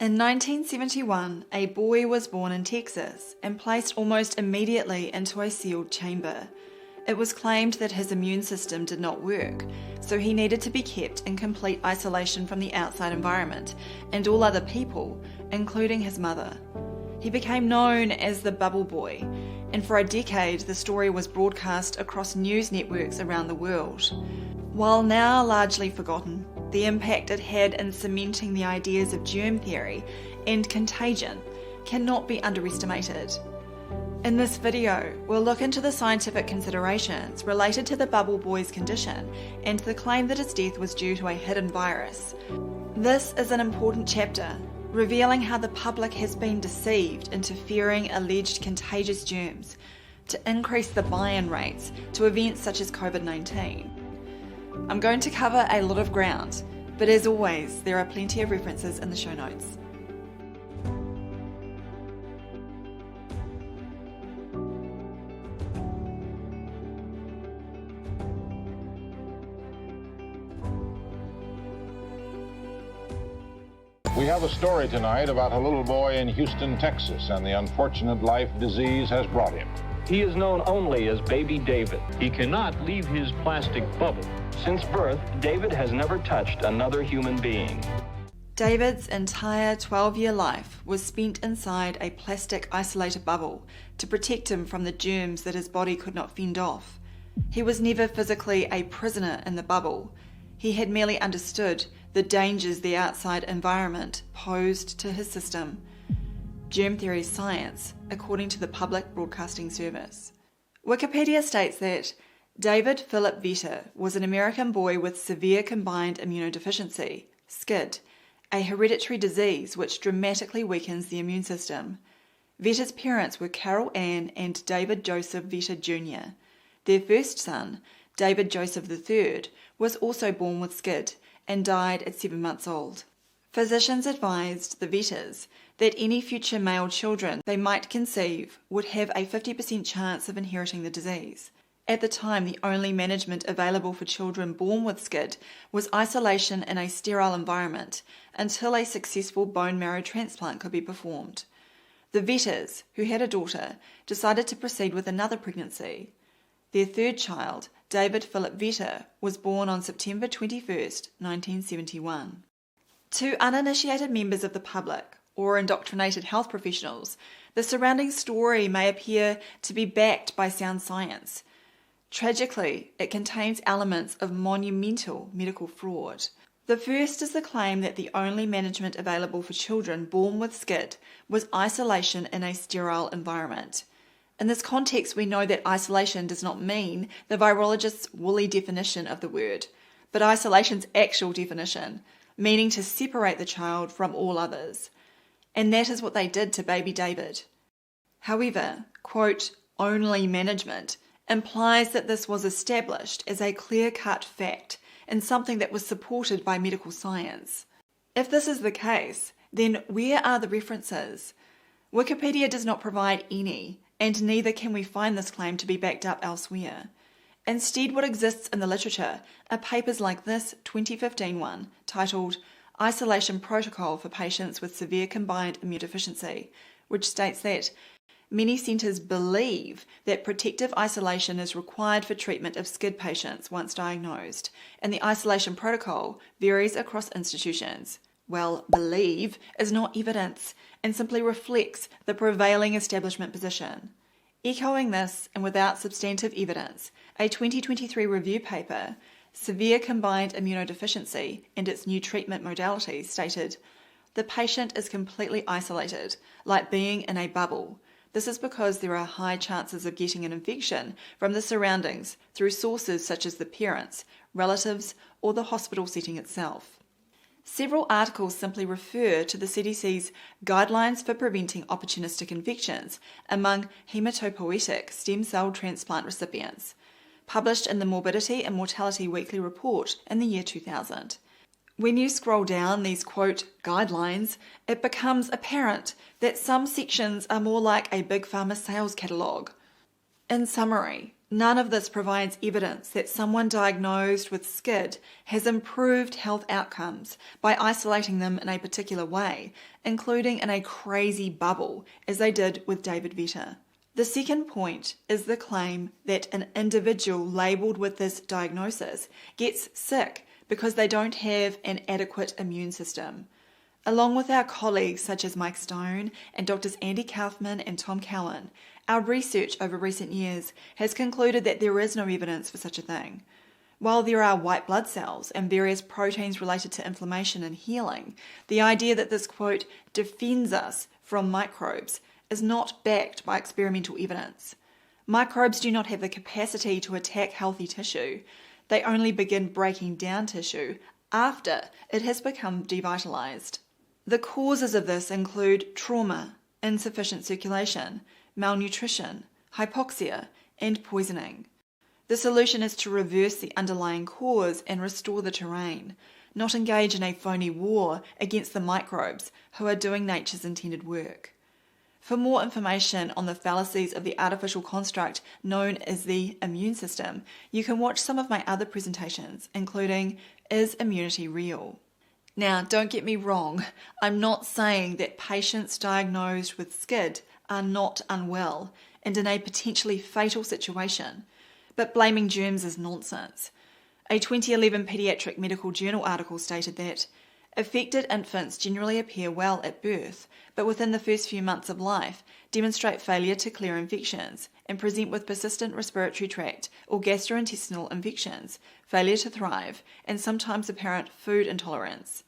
In 1971, a boy was born in Texas and placed almost immediately into a sealed chamber. It was claimed that his immune system did not work, so he needed to be kept in complete isolation from the outside environment and all other people, including his mother. He became known as the Bubble Boy, and for a decade the story was broadcast across news networks around the world. While now largely forgotten, the impact it had in cementing the ideas of germ theory and contagion cannot be underestimated. In this video, we'll look into the scientific considerations related to the Bubble Boy's condition and the claim that his death was due to a hidden virus. This is an important chapter, revealing how the public has been deceived into fearing alleged contagious germs to increase the buy-in rates to events such as COVID-19. I'm going to cover a lot of ground, but as always, there are plenty of references in the show notes. We have a story tonight about a little boy in Houston, Texas, and the unfortunate life disease has brought him. He is known only as Baby David. He cannot leave his plastic bubble. Since birth, David has never touched another human being. David's entire 12-year life was spent inside a plastic isolated bubble to protect him from the germs that his body could not fend off. He was never physically a prisoner in the bubble. He had merely understood the dangers the outside environment posed to his system. Germ theory is science, according to the Public Broadcasting Service. Wikipedia states that David Philip Vetter was an American boy with severe combined immunodeficiency, SCID, a hereditary disease which dramatically weakens the immune system. Vetter's parents were Carol Ann and David Joseph Vetter Jr. Their first son, David Joseph III, was also born with SCID and died at 7 months old. Physicians advised the Vetters that any future male children they might conceive would have a 50% chance of inheriting the disease. At the time, the only management available for children born with SCID was isolation in a sterile environment until a successful bone marrow transplant could be performed. The Vetters, who had a daughter, decided to proceed with another pregnancy. Their third child, David Philip Vetter, was born on September 21, 1971. To uninitiated members of the public or indoctrinated health professionals, the surrounding story may appear to be backed by sound science. Tragically, it contains elements of monumental medical fraud. The first is the claim that the only management available for children born with SCID was isolation in a sterile environment. In this context, we know that isolation does not mean the virologist's woolly definition of the word, but isolation's actual definition, meaning to separate the child from all others. And that is what they did to baby David. However, quote, only management implies that this was established as a clear-cut fact and something that was supported by medical science. If this is the case, then where are the references? Wikipedia does not provide any, and neither can we find this claim to be backed up elsewhere. Instead, what exists in the literature are papers like this 2015 one, titled Isolation Protocol for Patients with Severe Combined Immunodeficiency, which states that many centres believe that protective isolation is required for treatment of SCID patients once diagnosed, and the isolation protocol varies across institutions. Well, believe is not evidence and simply reflects the prevailing establishment position. Echoing this, and without substantive evidence, a 2023 review paper, Severe Combined Immunodeficiency and its New Treatment Modalities, stated, the patient is completely isolated, like being in a bubble. This is because there are high chances of getting an infection from the surroundings through sources such as the parents, relatives, or the hospital setting itself. Several articles simply refer to the CDC's Guidelines for Preventing Opportunistic Infections among hematopoietic stem cell transplant recipients, published in the Morbidity and Mortality Weekly Report in the year 2000. When you scroll down these, quote, guidelines, it becomes apparent that some sections are more like a big pharma sales catalogue. In summary, None of this provides evidence that someone diagnosed with SCID has improved health outcomes by isolating them in a particular way, including in a crazy bubble, as they did with David Vetter. The second point is the claim that an individual labelled with this diagnosis gets sick because they don't have an adequate immune system. Along with our colleagues such as Mike Stone and Drs. Andy Kaufman and Tom Cowan, our research over recent years has concluded that there is no evidence for such a thing. While there are white blood cells and various proteins related to inflammation and healing, the idea that this, quote, defends us from microbes is not backed by experimental evidence. Microbes do not have the capacity to attack healthy tissue. They only begin breaking down tissue after it has become devitalized. The causes of this include trauma, insufficient circulation, malnutrition, hypoxia, and poisoning. The solution is to reverse the underlying cause and restore the terrain, not engage in a phony war against the microbes who are doing nature's intended work. For more information on the fallacies of the artificial construct known as the immune system, you can watch some of my other presentations, including Is Immunity Real? Now, don't get me wrong, I'm not saying that patients diagnosed with SCID are not unwell and in a potentially fatal situation, but blaming germs is nonsense. A 2011 Pediatric Medical Journal article stated that affected infants generally appear well at birth, but within the first few months of life demonstrate failure to clear infections and present with persistent respiratory tract or gastrointestinal infections, failure to thrive, and sometimes apparent food intolerance.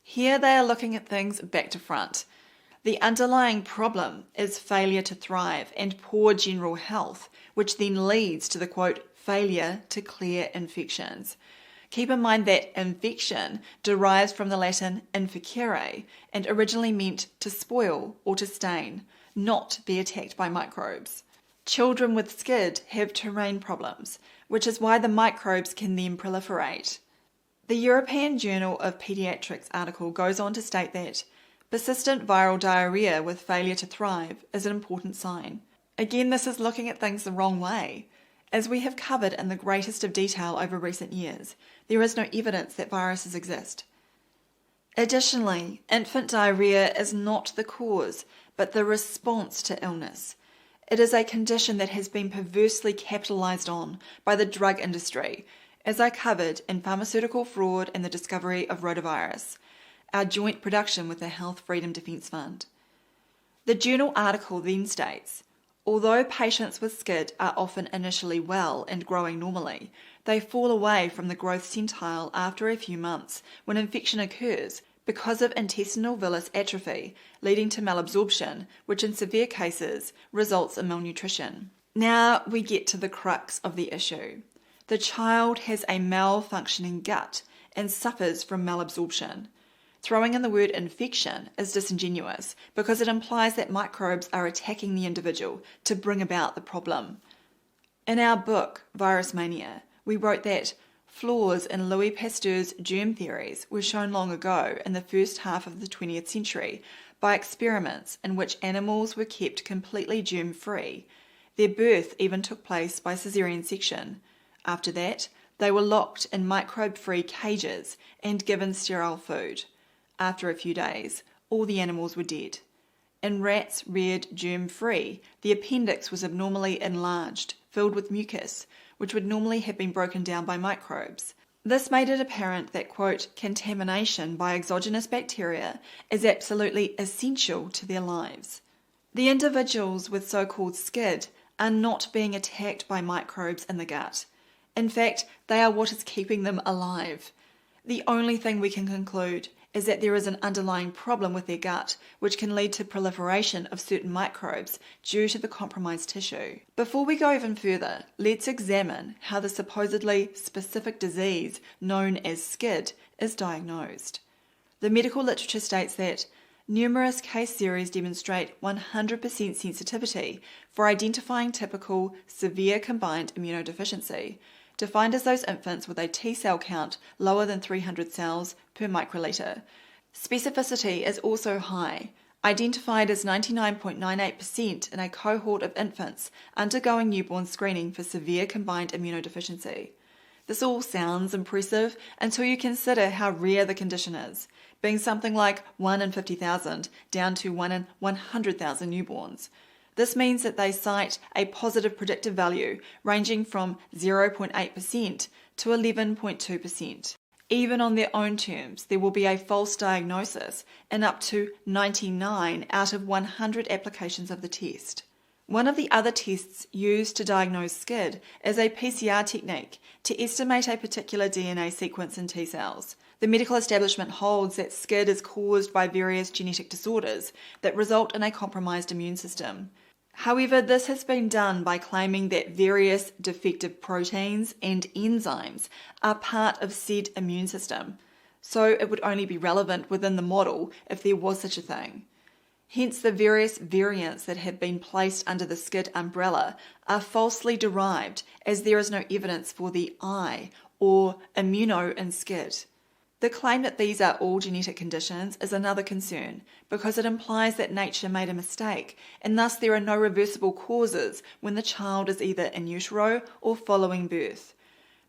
Here they are looking at things back to front. The underlying problem is failure to thrive and poor general health, which then leads to the, quote, failure to clear infections. Keep in mind that infection derives from the Latin inficere and originally meant to spoil or to stain, not be attacked by microbes. Children with SCID have terrain problems, which is why the microbes can then proliferate. The European Journal of Pediatrics article goes on to state that persistent viral diarrhea with failure to thrive is an important sign. Again, this is looking at things the wrong way. As we have covered in the greatest of detail over recent years, there is no evidence that viruses exist. Additionally, infant diarrhea is not the cause, but the response to illness. It is a condition that has been perversely capitalized on by the drug industry, as I covered in Pharmaceutical Fraud and the Discovery of Rotavirus, our joint production with the Health Freedom Defence Fund. The journal article then states, although patients with SCID are often initially well and growing normally, they fall away from the growth centile after a few months when infection occurs because of intestinal villus atrophy, leading to malabsorption, which in severe cases results in malnutrition. Now we get to the crux of the issue. The child has a malfunctioning gut and suffers from malabsorption. Throwing in the word infection is disingenuous because it implies that microbes are attacking the individual to bring about the problem. In our book, Virus Mania, we wrote that flaws in Louis Pasteur's germ theories were shown long ago in the first half of the 20th century by experiments in which animals were kept completely germ-free. Their birth even took place by caesarean section. After that, they were locked in microbe-free cages and given sterile food. After a few days, all the animals were dead. In rats reared germ-free, the appendix was abnormally enlarged, filled with mucus, which would normally have been broken down by microbes. This made it apparent that, quote, contamination by exogenous bacteria is absolutely essential to their lives. The individuals with so-called SCID are not being attacked by microbes in the gut. In fact, they are what is keeping them alive. The only thing we can conclude is that there is an underlying problem with their gut, which can lead to proliferation of certain microbes due to the compromised tissue. Before we go even further, let's examine how the supposedly specific disease known as SCID is diagnosed. The medical literature states that numerous case series demonstrate 100% sensitivity for identifying typical severe combined immunodeficiency, defined as those infants with a T cell count lower than 300 cells per microliter. Specificity is also high, identified as 99.98% in a cohort of infants undergoing newborn screening for severe combined immunodeficiency. This all sounds impressive until you consider how rare the condition is, being something like 1 in 50,000 down to 1 in 100,000 newborns. This means that they cite a positive predictive value ranging from 0.8% to 11.2%. Even on their own terms, there will be a false diagnosis in up to 99 out of 100 applications of the test. One of the other tests used to diagnose SCID is a PCR technique to estimate a particular DNA sequence in T cells. The medical establishment holds that SCID is caused by various genetic disorders that result in a compromised immune system. However, this has been done by claiming that various defective proteins and enzymes are part of said immune system, so it would only be relevant within the model if there was such a thing. Hence, the various variants that have been placed under the SCID umbrella are falsely derived, as there is no evidence for the I or immuno in SCID. The claim that these are all genetic conditions is another concern, because it implies that nature made a mistake, and thus there are no reversible causes when the child is either in utero or following birth.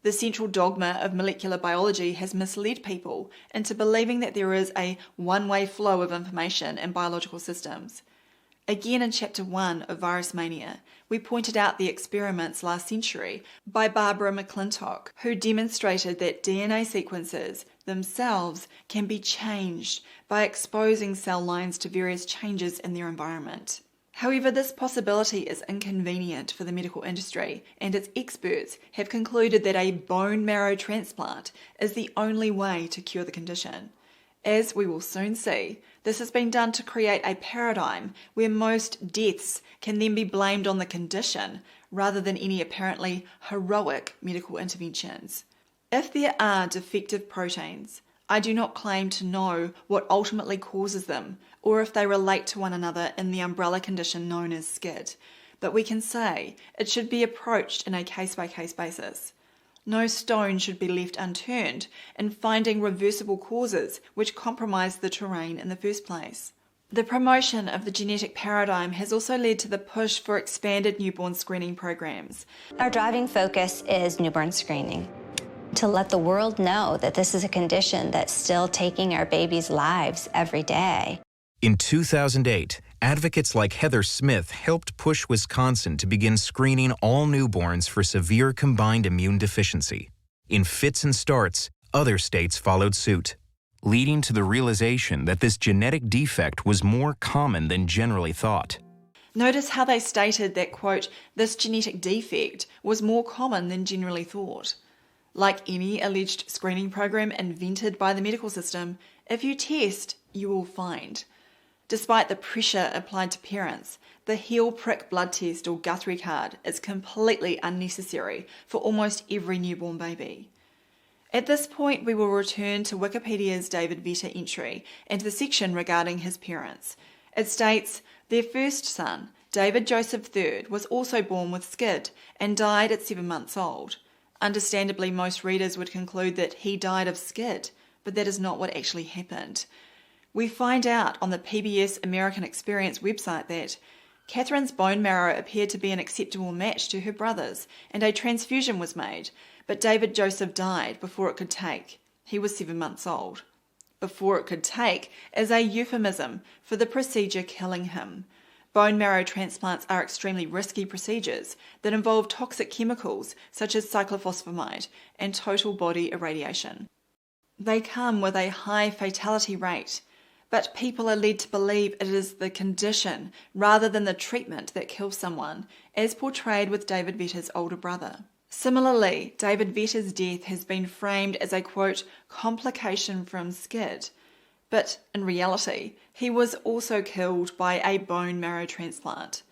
The central dogma of molecular biology has misled people into believing that there is a one-way flow of information in biological systems. Again, in Chapter 1 of Virus Mania, we pointed out the experiments last century by Barbara McClintock, who demonstrated that DNA sequences themselves can be changed by exposing cell lines to various changes in their environment. However, this possibility is inconvenient for the medical industry, and its experts have concluded that a bone marrow transplant is the only way to cure the condition. As we will soon see, this has been done to create a paradigm where most deaths can then be blamed on the condition rather than any apparently heroic medical interventions. If there are defective proteins, I do not claim to know what ultimately causes them or if they relate to one another in the umbrella condition known as SCID, but we can say it should be approached in a case-by-case basis. No stone should be left unturned in finding reversible causes which compromise the terrain in the first place. The promotion of the genetic paradigm has also led to the push for expanded newborn screening programs. Our driving focus is newborn screening, to let the world know that this is a condition that's still taking our babies' lives every day. In 2008, advocates like Heather Smith helped push Wisconsin to begin screening all newborns for severe combined immune deficiency. In fits and starts, other states followed suit, leading to the realization that this genetic defect was more common than generally thought. Notice how they stated that, quote, this genetic defect was more common than generally thought. Like any alleged screening program invented by the medical system, if you test, you will find. Despite the pressure applied to parents, the heel prick blood test or Guthrie card is completely unnecessary for almost every newborn baby. At this point, we will return to Wikipedia's David Vetter entry and the section regarding his parents. It states, their first son, David Joseph III, was also born with SCID and died at 7 months old. Understandably, most readers would conclude that he died of SCID, but that is not what actually happened. We find out on the PBS American Experience website that Catherine's bone marrow appeared to be an acceptable match to her brother's, and a transfusion was made, but David Joseph died before it could take. He was 7 months old. Before it could take is a euphemism for the procedure killing him. Bone marrow transplants are extremely risky procedures that involve toxic chemicals such as cyclophosphamide and total body irradiation. They come with a high fatality rate, but people are led to believe it is the condition rather than the treatment that kills someone, as portrayed with David Vetter's older brother. Similarly, David Vetter's death has been framed as a, quote, complication from SCID, but in reality, he was also killed by a bone marrow transplant.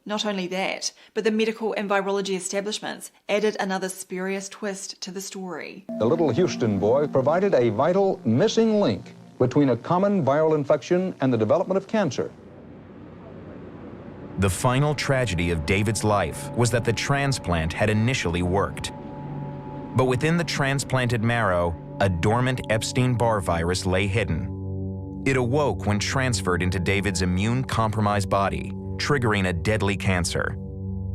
Not only that, but the medical and virology establishments added another spurious twist to the story. The little Houston boy provided a vital missing link between a common viral infection and the development of cancer. The final tragedy of David's life was that the transplant had initially worked. But within the transplanted marrow, a dormant Epstein-Barr virus lay hidden. It awoke when transferred into David's immune-compromised body, triggering a deadly cancer.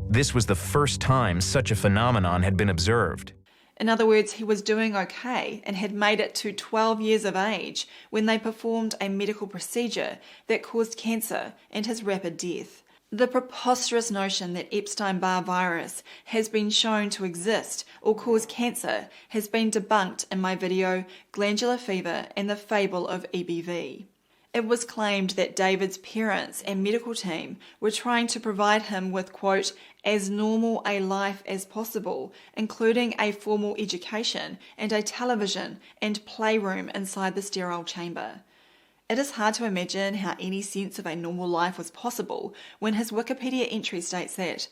This was the first time such a phenomenon had been observed. In other words, he was doing okay and had made it to 12 years of age when they performed a medical procedure that caused cancer and his rapid death. The preposterous notion that Epstein-Barr virus has been shown to exist or cause cancer has been debunked in my video Glandular Fever and the Fable of EBV. It was claimed that David's parents and medical team were trying to provide him with, quote, as normal a life as possible, including a formal education and a television and playroom inside the sterile chamber. It is hard to imagine how any sense of a normal life was possible when his Wikipedia entry states that,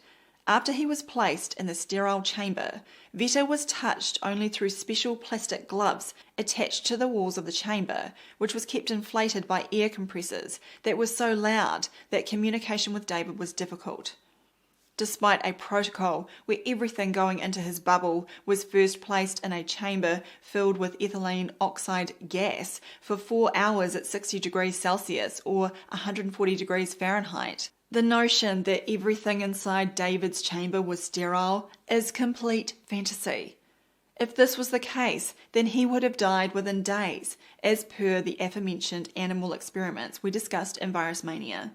after he was placed in the sterile chamber, Vita was touched only through special plastic gloves attached to the walls of the chamber, which was kept inflated by air compressors that were so loud that communication with David was difficult. Despite a protocol where everything going into his bubble was first placed in a chamber filled with ethylene oxide gas for 4 hours at 60 degrees Celsius or 140 degrees Fahrenheit, the notion that everything inside David's chamber was sterile is complete fantasy. If this was the case, then he would have died within days, as per the aforementioned animal experiments we discussed in Virus Mania.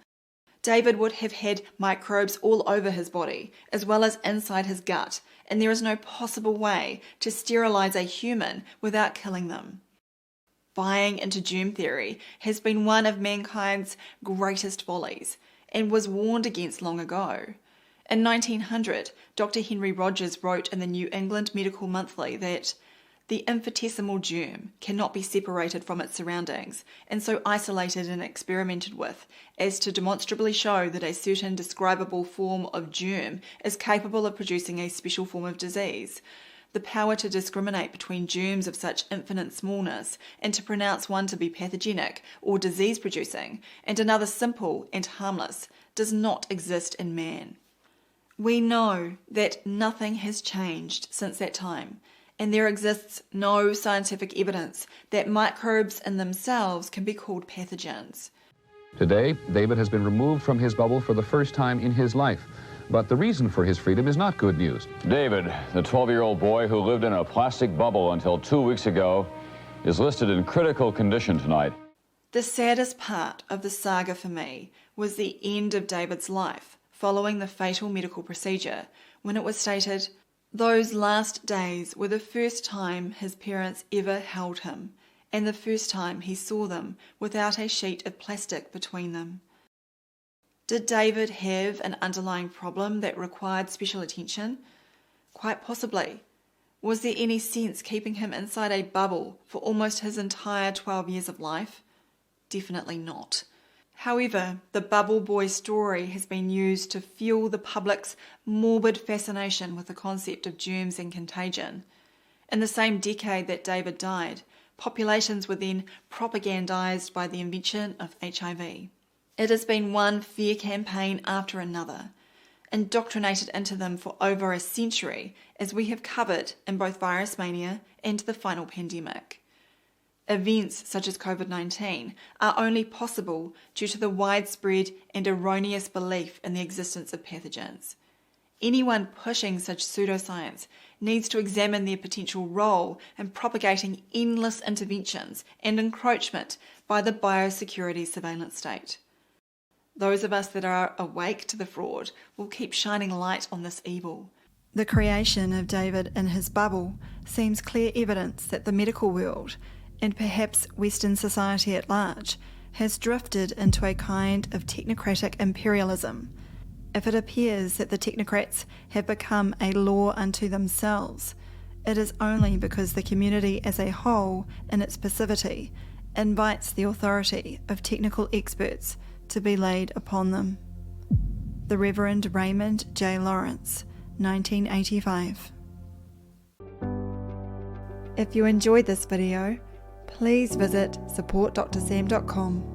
David would have had microbes all over his body, as well as inside his gut, and there is no possible way to sterilize a human without killing them. Buying into germ theory has been one of mankind's greatest follies, and was warned against long ago. In 1900, Dr. Henry Rogers wrote in the New England Medical Monthly that the infinitesimal germ cannot be separated from its surroundings, and so isolated and experimented with, as to demonstrably show that a certain describable form of germ is capable of producing a special form of disease. The power to discriminate between germs of such infinite smallness, and to pronounce one to be pathogenic or disease-producing, and another simple and harmless, does not exist in man. We know that nothing has changed since that time, and there exists no scientific evidence that microbes in themselves can be called pathogens. Today, David has been removed from his bubble for the first time in his life. But the reason for his freedom is not good news. David, the 12-year-old boy who lived in a plastic bubble until 2 weeks ago, is listed in critical condition tonight. The saddest part of the saga for me was the end of David's life, following the fatal medical procedure, when it was stated, those last days were the first time his parents ever held him, and the first time he saw them without a sheet of plastic between them. Did David have an underlying problem that required special attention? Quite possibly. Was there any sense keeping him inside a bubble for almost his entire 12 years of life? Definitely not. However, the Bubble Boy story has been used to fuel the public's morbid fascination with the concept of germs and contagion. In the same decade that David died, populations were then propagandized by the invention of HIV. It has been one fear campaign after another, indoctrinated into them for over a century, as we have covered in both Virus Mania and the final pandemic. Events such as COVID-19 are only possible due to the widespread and erroneous belief in the existence of pathogens. Anyone pushing such pseudoscience needs to examine their potential role in propagating endless interventions and encroachment by the biosecurity surveillance state. Those of us that are awake to the fraud will keep shining light on this evil. The creation of David in his bubble seems clear evidence that the medical world, and perhaps Western society at large, has drifted into a kind of technocratic imperialism. If it appears that the technocrats have become a law unto themselves, it is only because the community as a whole, in its passivity, invites the authority of technical experts to be laid upon them. The Reverend Raymond J. Lawrence, 1985. If you enjoyed this video, please visit supportdrsam.com.